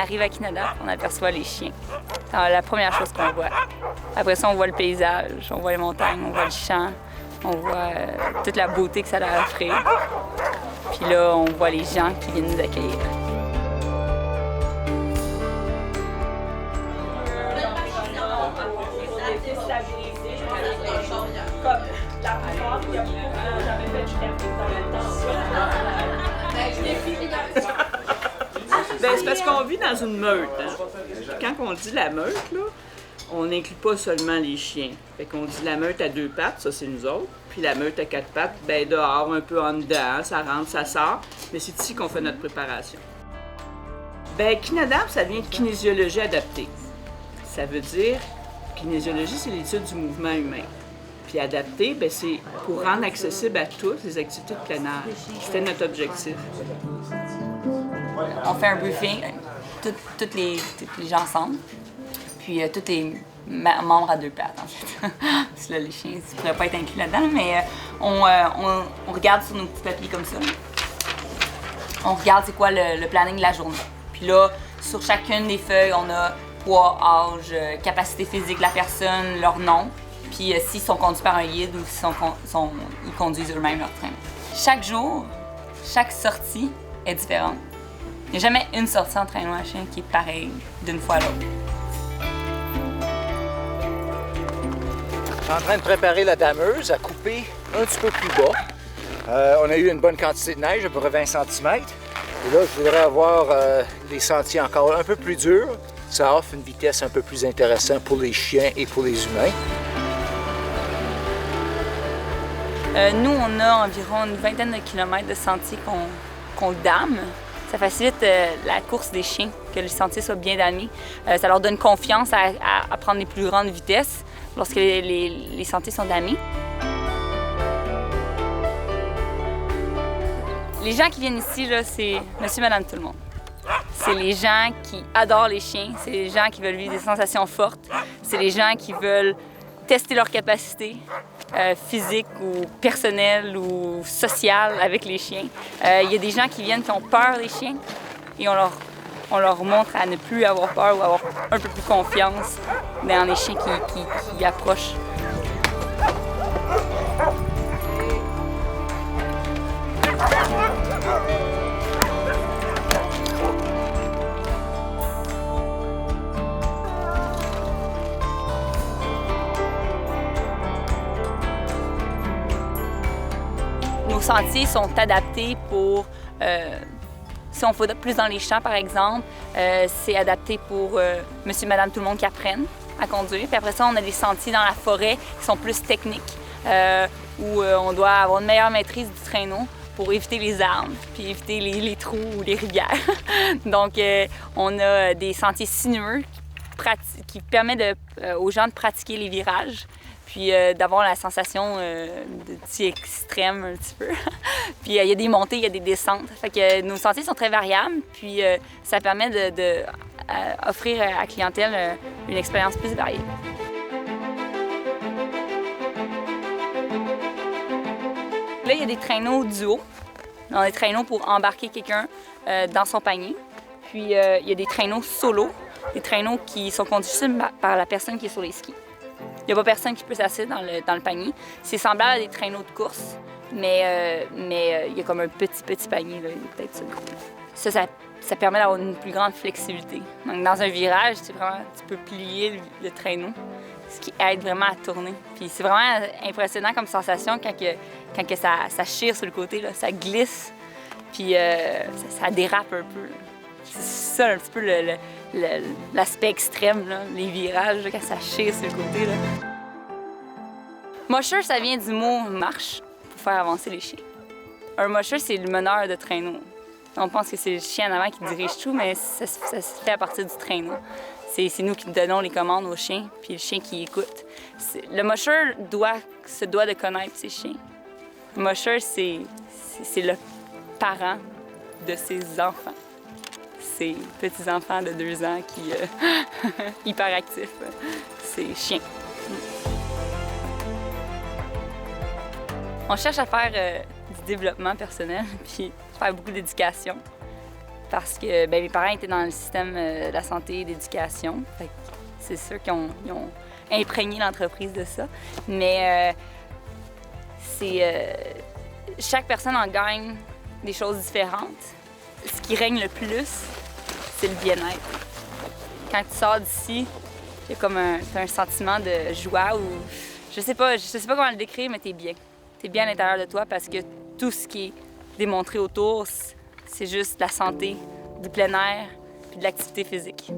arrive à Kinada, on aperçoit les chiens. C'est la première chose qu'on voit. Après ça, on voit le paysage, on voit les montagnes, on voit le champ, on voit toute la beauté que ça a à offrir. Puis là, on voit les gens qui viennent nous accueillir. Ben, c'est parce qu'on vit dans une meute. Hein? Quand on dit la meute, là, on n'inclut pas seulement les chiens. Fait qu'on dit la meute à 2 pattes, ça c'est nous autres. Puis la meute à 4 pattes, ben dehors, un peu en dedans, ça rentre, ça sort. Mais c'est ici qu'on fait notre préparation. Ben, Kinadam, ça vient de kinésiologie adaptée. Ça veut dire, kinésiologie, c'est l'étude du mouvement humain. Puis adapté, ben c'est pour rendre accessible à tous les activités de plein air. C'était notre objectif. On fait un briefing, tous les gens ensemble, puis tous les membres à 2 pattes, en fait. Parce que là, les chiens, ils ne pourraient pas être inclus là-dedans, mais on regarde sur nos petits papiers comme ça. On regarde c'est quoi le planning de la journée. Puis là, sur chacune des feuilles, on a poids, âge, capacité physique de la personne, leur nom, puis s'ils sont conduits par un guide ou ils conduisent eux-mêmes leur train. Chaque jour, chaque sortie est différente. Il n'y a jamais une sortie en traîneau à chien qui est pareille d'une fois à l'autre. Je suis en train de préparer la dameuse à couper un petit peu plus bas. On a eu une bonne quantité de neige, à peu près 20 cm. Et là, je voudrais avoir les sentiers encore un peu plus durs. Ça offre une vitesse un peu plus intéressante pour les chiens et pour les humains. Nous, on a environ une vingtaine de kilomètres de sentiers qu'on dame. Ça facilite la course des chiens, que les sentiers soient bien damés. Ça leur donne confiance à prendre les plus grandes vitesses lorsque les sentiers sont damés. Les gens qui viennent ici, là, c'est monsieur, madame, tout le monde. C'est les gens qui adorent les chiens, c'est les gens qui veulent vivre des sensations fortes, c'est les gens qui veulent tester leurs capacités physiques ou personnelles ou sociales avec les chiens. Il y a des gens qui viennent qui ont peur des chiens et on leur montre à ne plus avoir peur ou avoir un peu plus confiance dans les chiens qui approchent. Nos sentiers sont adaptés pour, si on fait plus dans les champs par exemple, c'est adapté pour monsieur, madame, tout le monde qui apprennent à conduire. Puis après ça, on a des sentiers dans la forêt qui sont plus techniques, où on doit avoir une meilleure maîtrise du traîneau pour éviter les arbres, puis éviter les trous ou les rivières. Donc, on a des sentiers sinueux qui permettent aux gens de pratiquer les virages, puis d'avoir la sensation de petit extrême un petit peu. Puis il y a des montées, il y a des descentes. Fait que nos sentiers sont très variables, puis ça permet d'offrir à la clientèle une expérience plus variée. Là, il y a des traîneaux duo. On a des traîneaux pour embarquer quelqu'un dans son panier. Puis il y a des traîneaux solo, des traîneaux qui sont conduits par la personne qui est sur les skis. Il n'y a pas personne qui peut s'asseoir dans le panier. C'est semblable à des traîneaux de course, mais il y a comme un petit panier, là, peut-être sur le côté. Ça permet d'avoir une plus grande flexibilité. Donc, dans un virage, tu peux plier le traîneau, ce qui aide vraiment à tourner. Puis c'est vraiment impressionnant comme sensation quand ça chire sur le côté, là, ça glisse, puis ça dérape un peu. C'est ça un petit peu l'aspect extrême, là, les virages, là, quand ça chire sur le côté. Là. Musher, ça vient du mot marche pour faire avancer les chiens. Un musher, c'est le meneur de traîneau. On pense que c'est le chien en avant qui dirige tout, mais ça se fait à partir du traîneau. C'est nous qui donnons les commandes aux chiens, puis le chien qui écoute. Le musher se doit de connaître ses chiens. Le musher, c'est le parent de ses enfants. Ses petits-enfants de 2 ans qui hyperactifs. C'est chien. On cherche à faire du développement personnel, puis faire beaucoup d'éducation. parce que ben, mes parents étaient dans le système de la santé et d'éducation. C'est sûr qu'ils ont imprégné l'entreprise de ça. Mais chaque personne en gagne des choses différentes. Ce qui règne le plus, c'est le bien-être. Quand tu sors d'ici, il y a comme un sentiment de joie ou je sais pas comment le décrire, mais t'es bien. T'es bien à l'intérieur de toi parce que tout ce qui est démontré autour, c'est juste la santé, du plein air puis de l'activité physique.